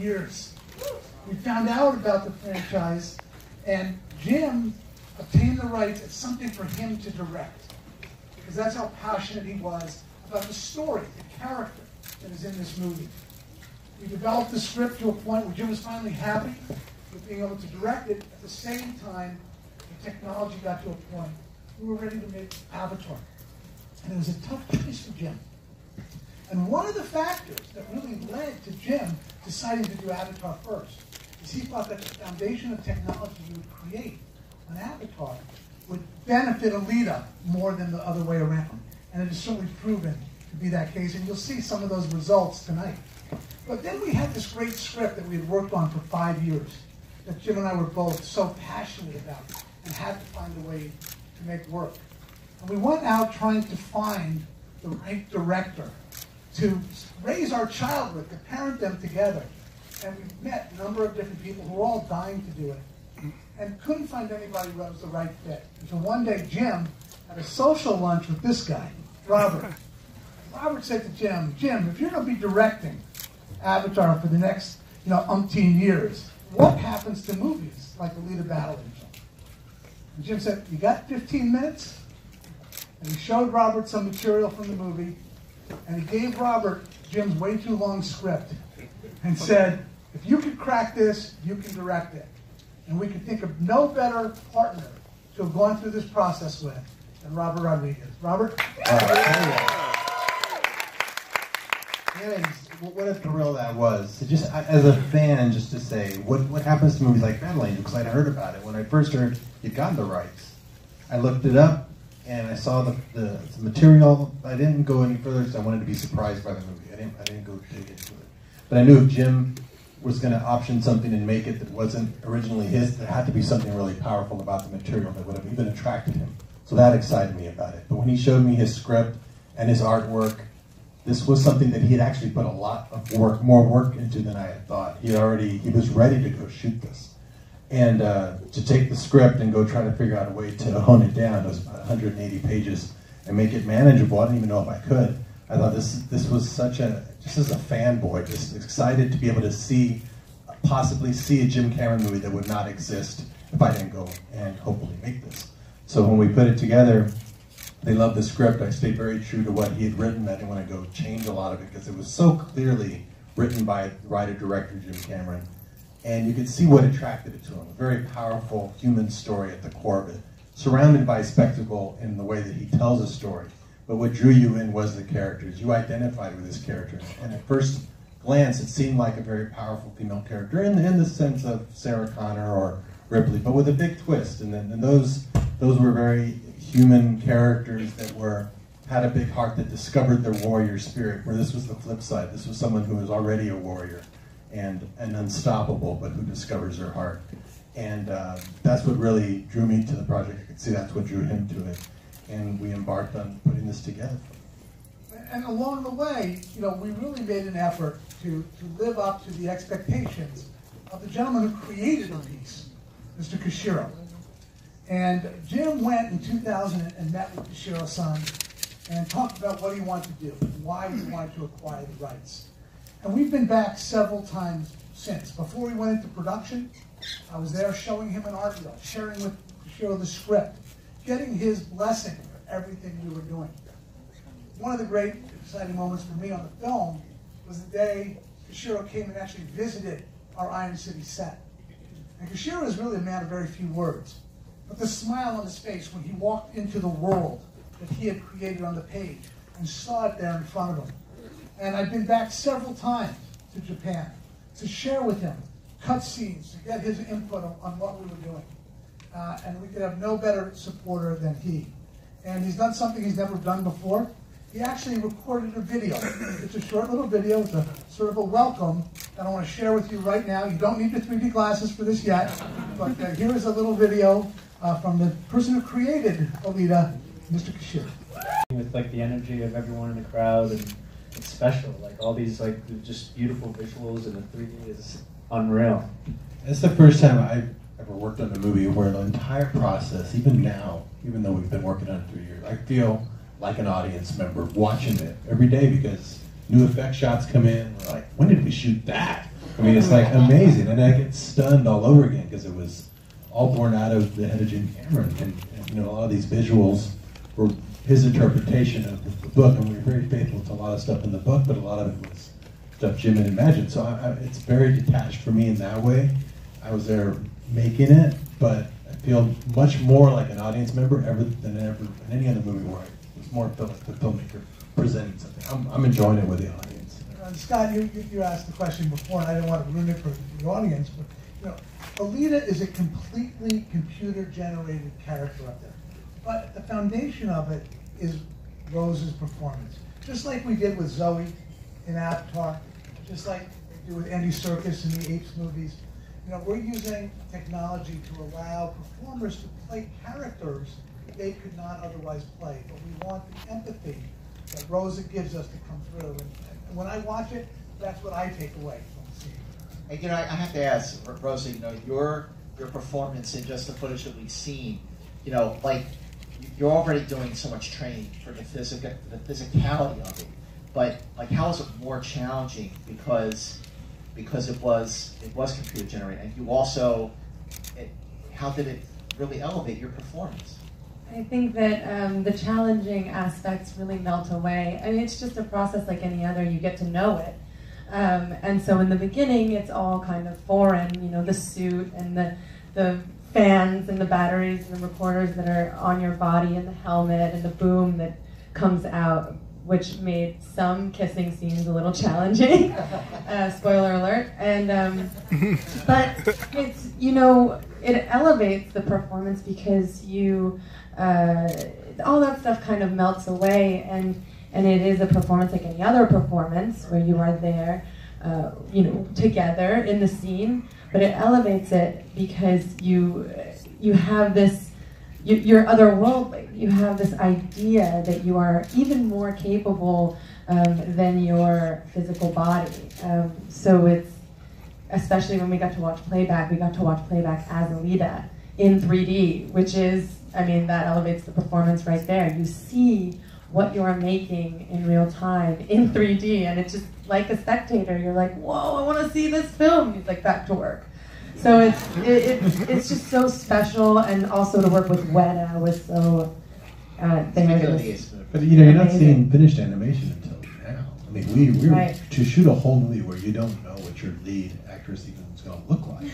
years. We found out about the franchise, and Jim obtained the rights as something for him to direct, because that's how passionate he was about the story, the character that is in this movie. We developed the script to a point where Jim was finally happy with being able to direct it. At the same time, the technology got to a point we were ready to make Avatar. And it was a tough choice for Jim. And one of the factors that really led to Jim deciding to do Avatar first is he thought that the foundation of technology he would create on Avatar would benefit Alita more than the other way around. And it has certainly proven to be that case. And you'll see some of those results tonight. But then we had this great script that we had worked on for 5 years that Jim and I were both so passionate about and had to find a way to make work. And we went out trying to find the right director to raise our child with, to parent them together. And we met a number of different people who were all dying to do it and couldn't find anybody who was the right fit. Until one day Jim had a social lunch with this guy, Robert. Robert said to Jim, "Jim, if you're going to be directing Avatar for the next, umpteen years, what happens to movies like Alita Battle Angel?" And Jim said, "You got 15 minutes?" And he showed Robert some material from the movie, and he gave Robert Jim's way too long script and said, "If you could crack this, you can direct it." And we could think of no better partner to have gone through this process with than Robert Rodriguez. Robert? What a thrill that was. Just as a fan, just to say, what happens to movies like Battle Angel? Because I'd heard about it. When I first heard you'd gotten the rights, I looked it up, and I saw the material. I didn't go any further because I wanted to be surprised by the movie. I didn't go dig into it. But I knew if Jim was going to option something and make it that wasn't originally his, there had to be something really powerful about the material that would have even attracted him. So that excited me about it. But when he showed me his script and his artwork, this was something that he had actually put a lot of work, more work into than I had thought. He was ready to go shoot this. And to take the script and go try to figure out a way to hone it down, it was about 180 pages, and make it manageable. I didn't even know if I could. I thought this was such just as a fanboy, just excited to be able to possibly see a Jim Cameron movie that would not exist if I didn't go and hopefully make this. So when we put it together, they loved the script. I stayed very true to what he had written. I didn't want to go change a lot of it because it was so clearly written by writer-director Jim Cameron. And you could see what attracted it to him. A very powerful human story at the core of it, surrounded by spectacle in the way that he tells a story. But what drew you in was the characters. You identified with his character. And at first glance, it seemed like a very powerful female character in the sense of Sarah Connor or Ripley, but with a big twist. And those were very human characters that had a big heart, that discovered their warrior spirit, where this was the flip side. This was someone who was already a warrior and unstoppable, but who discovers their heart. And that's what really drew me to the project. I could see that's what drew him to it. And we embarked on putting this together. And along the way, we really made an effort to live up to the expectations of the gentleman who created the piece, Mr. Koshiro. And Jim went in 2000 and met with Koshiro-san and talked about what he wanted to do and why he wanted to acquire the rights. And we've been back several times since. Before we went into production, I was there showing him an art reel, sharing with Koshiro the script, getting his blessing for everything we were doing. One of the great exciting moments for me on the film was the day Koshiro came and actually visited our Iron City set. And Koshiro is really a man of very few words. But the smile on his face when he walked into the world that he had created on the page and saw it there in front of him. And I've been back several times to Japan to share with him cutscenes, to get his input on what we were doing. And we could have no better supporter than he. And he's done something he's never done before. He actually recorded a video. It's a short little video. It's a sort of a welcome that I want to share with you right now. You don't need the 3D glasses for this yet, but here is a little video from the person who created Alita, Mr. Koshiro. With the energy of everyone in the crowd, and it's special. All these just beautiful visuals, and the 3D is unreal. It's the first time I've ever worked on a movie where the entire process, even now, even though we've been working on it 3 years, I feel like an audience member watching it every day because new effect shots come in. We're like, when did we shoot that? I mean, it's like amazing, and I get stunned all over again because it was all born out of the head of Jim Cameron, and you know, a lot of these visuals were his interpretation of the book, and we were very faithful to a lot of stuff in the book, but a lot of it was stuff Jim had imagined. So it's very detached for me in that way. I was there making it, but I feel much more like an audience member than ever in any other movie where I was more like the filmmaker presenting something. I'm enjoying it with the audience. Scott, you asked the question before, and I didn't want to ruin it for the audience, but you know, Alita is a completely computer-generated character up there. But at the foundation of it is Rose's performance. Just like we did with Zoe in Avatar, just like we do with Andy Serkis in the Apes movies. You know, we're using technology to allow performers to play characters that they could not otherwise play. But we want the empathy that Rosa gives us to come through. And when I watch it, that's what I take away from the scene. And, you know, I have to ask, Rosa, you know, your performance in just the footage that we've seen, you know, like, you're already doing so much training for the physicality of it, but like, how is it more challenging because it was computer generated, and you also, how did it really elevate your performance? I think that the challenging aspects really melt away. I mean, it's just a process like any other. You get to know it, and so in the beginning, it's all kind of foreign. You know, the suit and the fans and the batteries and the recorders that are on your body and the helmet and the boom that comes out, which made some kissing scenes a little challenging. Spoiler alert. And but it's, you know, it elevates the performance because you all that stuff kind of melts away, and it is a performance like any other performance where you are there, you know, together in the scene. But it elevates it because you have this, you're otherworldly. You have this idea that you are even more capable than your physical body. So it's, especially when we got to watch playback as Alita in 3D, which is, I mean, that elevates the performance right there. You see what you're making in real time in 3D, and it's just like a spectator, you're like, whoa, I want to see this film. He's like, back to work. So it's just so special, and also to work with Weta was so. But you know, you're not seeing finished animation until now. I mean, we were right. To shoot a whole movie where you don't know what your lead actress even is going to look like.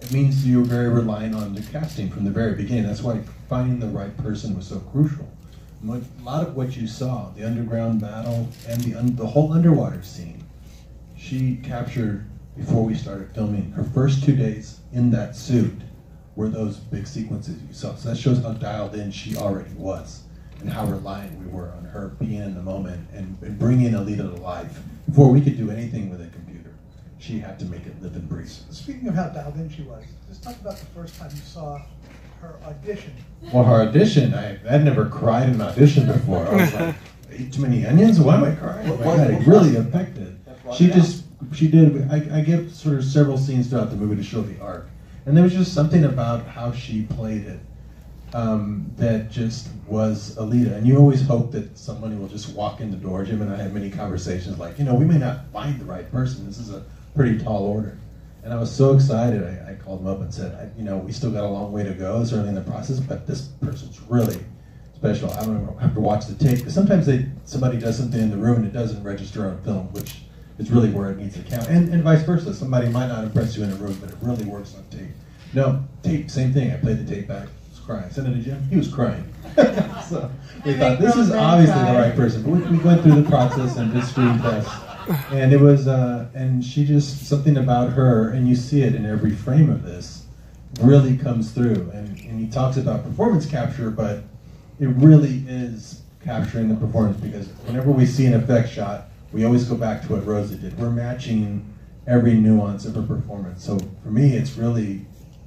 It means you're very reliant on the casting from the very beginning. That's why finding the right person was so crucial. A lot of what you saw, the underground battle and the whole underwater scene, she captured before we started filming. Her first 2 days in that suit were those big sequences you saw. So that shows how dialed in she already was and how reliant we were on her being in the moment and bringing Alita to life. Before we could do anything with a computer, she had to make it live and breathe. Speaking of how dialed in she was, let's talk about the first time you saw her audition. Well, her audition, I'd never cried in an audition before. I was like, ate too many onions? Why am I crying? Oh my God, it really affected. She did, I give sort of several scenes throughout the movie to show the arc. And there was just something about how she played it that just was Alita. And you always hope that somebody will just walk in the door. Jim and I had many conversations like, you know, we may not find the right person. This is a pretty tall order. And I was so excited, I called him up and said, you know, we still got a long way to go. It's early in the process, but this person's really special. I don't have to watch the tape, because sometimes somebody does something in the room and it doesn't register on film, which is really where it needs to count. And vice versa. Somebody might not impress you in a room, but it really works on tape. No, tape, same thing. I played the tape back, I was crying. Sent it to Jim, he was crying. So we thought, this is obviously the right person. But we went through the process and did screen tests. And it was, and she just, something about her, and you see it in every frame of this, really comes through. And he talks about performance capture, but it really is capturing the performance, because whenever we see an effect shot, we always go back to what Rosa did. We're matching every nuance of her performance. So for me, it's really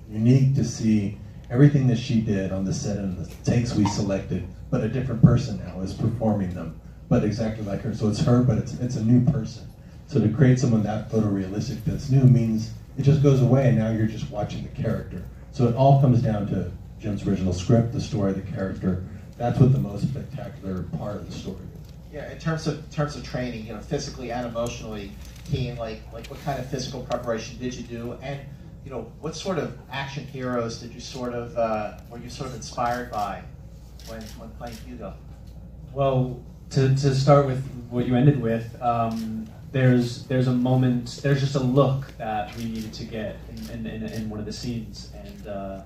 unique to see everything that she did on the set and the takes we selected, but a different person now is performing them, but exactly like her. So it's her, but it's a new person. So to create someone that photorealistic that's new means it just goes away, and now you're just watching the character. So it all comes down to Jim's original script, the story, the character. That's what the most spectacular part of the story is. Yeah, in terms of training, you know, physically and emotionally, team, like what kind of physical preparation did you do, and what sort of action heroes did you were you sort of inspired by when playing Hugo? Well, to start with what you ended with, there's a moment, there's just a look that we needed to get in one of the scenes, and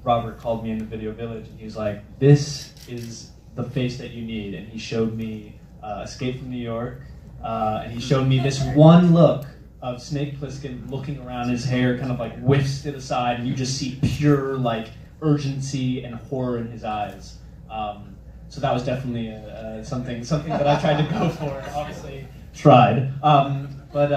Robert called me in the Video Village, and he was like, "This is the face that you need," and he showed me Escape from New York, and he showed me this one look of Snake Plissken looking around, his hair kind of like whiffs to the side, and you just see pure like urgency and horror in his eyes. So that was definitely something that I tried to go for. Obviously, tried. But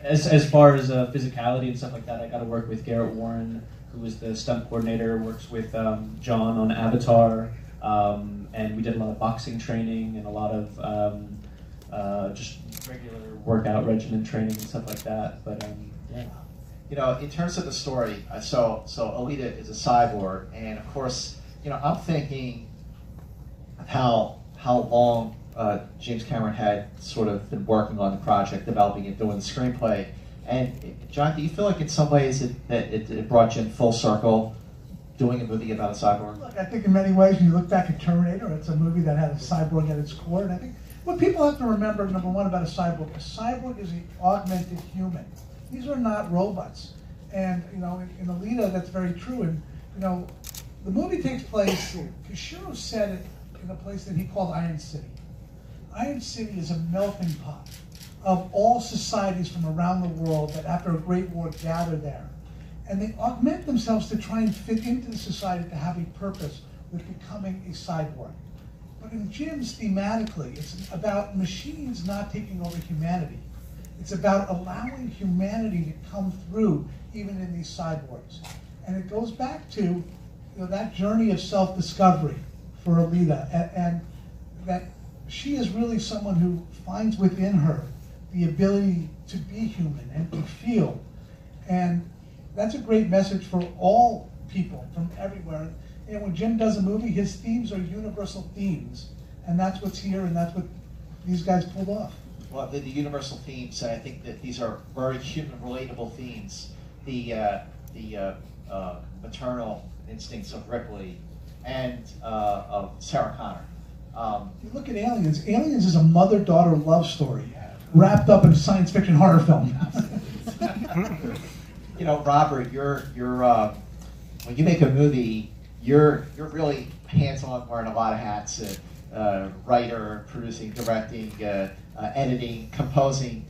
as far as physicality and stuff like that, I got to work with Garrett Warren, who was the stunt coordinator, works with John on Avatar, and we did a lot of boxing training and a lot of just regular workout regimen training and stuff like that. But yeah. In terms of the story, so Alita is a cyborg, and of course, I'm thinking of how long James Cameron had sort of been working on the project, developing it, doing the screenplay. And John, do you feel like in some ways it brought you in full circle, doing a movie about a cyborg? Look, I think in many ways, when you look back at Terminator, it's a movie that had a cyborg at its core. And I think what people have to remember, number one, about a cyborg is an augmented human. These are not robots. And, in Alita, that's very true. And, the movie takes place, Kishiro said it in a place that he called Iron City. Iron City is a melting pot of all societies from around the world that after a great war gather there. And they augment themselves to try and fit into the society to have a purpose with becoming a cyborg. But in Jim's thematically, it's about machines not taking over humanity. It's about allowing humanity to come through even in these cyborgs. And it goes back to that journey of self-discovery for Alita, and that she is really someone who finds within her the ability to be human and to feel. And that's a great message for all people from everywhere. And when Jim does a movie, his themes are universal themes. And that's what's here, and that's what these guys pulled off. Well, the universal themes, and I think that these are very human, relatable themes. The maternal instincts of Ripley and of Sarah Connor. You look at Aliens. Aliens is a mother-daughter love story wrapped up in a science fiction horror film. Robert, you're when you make a movie, you're really hands-on, wearing a lot of hats: writer, producing, directing, editing, composing,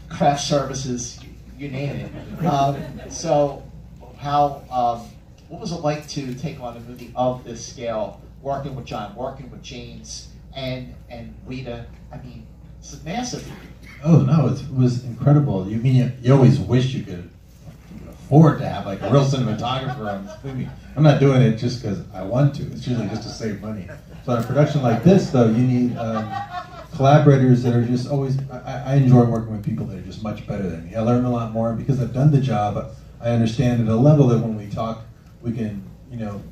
craft services, you name it. So, what was it like to take on a movie of this scale, working with John, working with James, and Rita? I mean, it's massive. Oh no, it was incredible. You mean you always wish you could afford to have like a real cinematographer on this movie. I'm not doing it just because I want to. It's usually just to save money. So in a production like this, though, you need collaborators that are just always. I enjoy working with people that are just much better than me. I learn a lot more because I've done the job. I understand at a level that when we talk, we can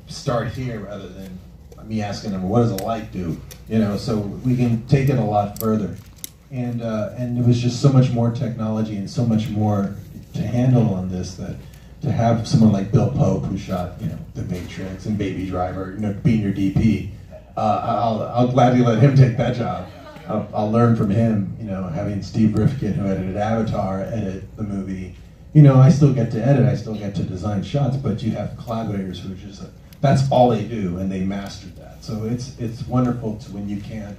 start here rather than me asking them, what does a light do? So we can take it a lot further. And it was just so much more technology and so much more to handle on this, that to have someone like Bill Pope, who shot The Matrix and Baby Driver, being your DP, I'll gladly let him take that job. I'll learn from him. Having Steve Rifkin, who edited Avatar, edit the movie. I still get to edit, I still get to design shots, but you have collaborators who are just that's all they do, and they mastered that. So it's wonderful when you can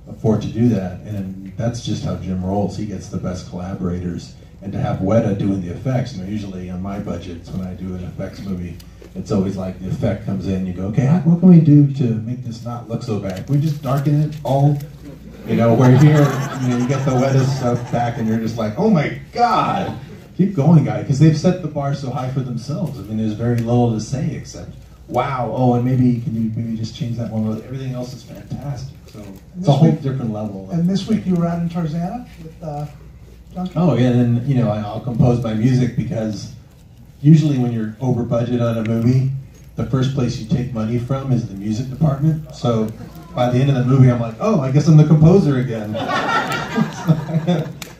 afford to do that, and that's just how Jim rolls. He gets the best collaborators, and to have Weta doing the effects. Usually on my budgets, when I do an effects movie, it's always like the effect comes in, you go, okay, what can we do to make this not look so bad? Can we just darken it all? Where here, you get the Weta stuff back, and you're just like, oh my God, keep going, guy, because they've set the bar so high for themselves. There's very little to say except, wow, and maybe can you maybe just change that one? Everything else is fantastic. So it's a whole different level. And this week you were out in Tarzana with Duncan? Oh yeah, and I'll compose my music, because usually when you're over budget on a movie, the first place you take money from is the music department. So by the end of the movie, I'm like, oh, I guess I'm the composer again.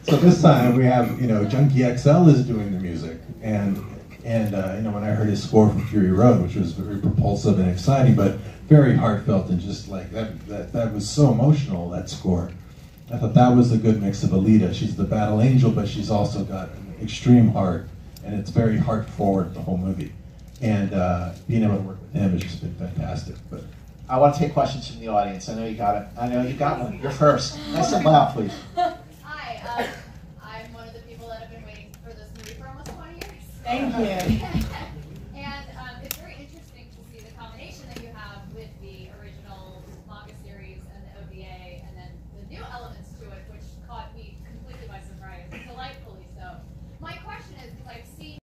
So this time we have, Junkie XL is doing the music, and when I heard his score from Fury Road, which was very propulsive and exciting, but very heartfelt and just like that was so emotional, that score. I thought that was the good mix of Alita. She's the battle angel, but she's also got an extreme heart, and it's very heart forward, the whole movie. And being able to work with him has just been fantastic. But I want to take questions from the audience. I know you got it. I know you got one. You're first. Nice and loud, please. Hi, I'm one of the people that have been waiting for this movie for almost 20 years. Thank you.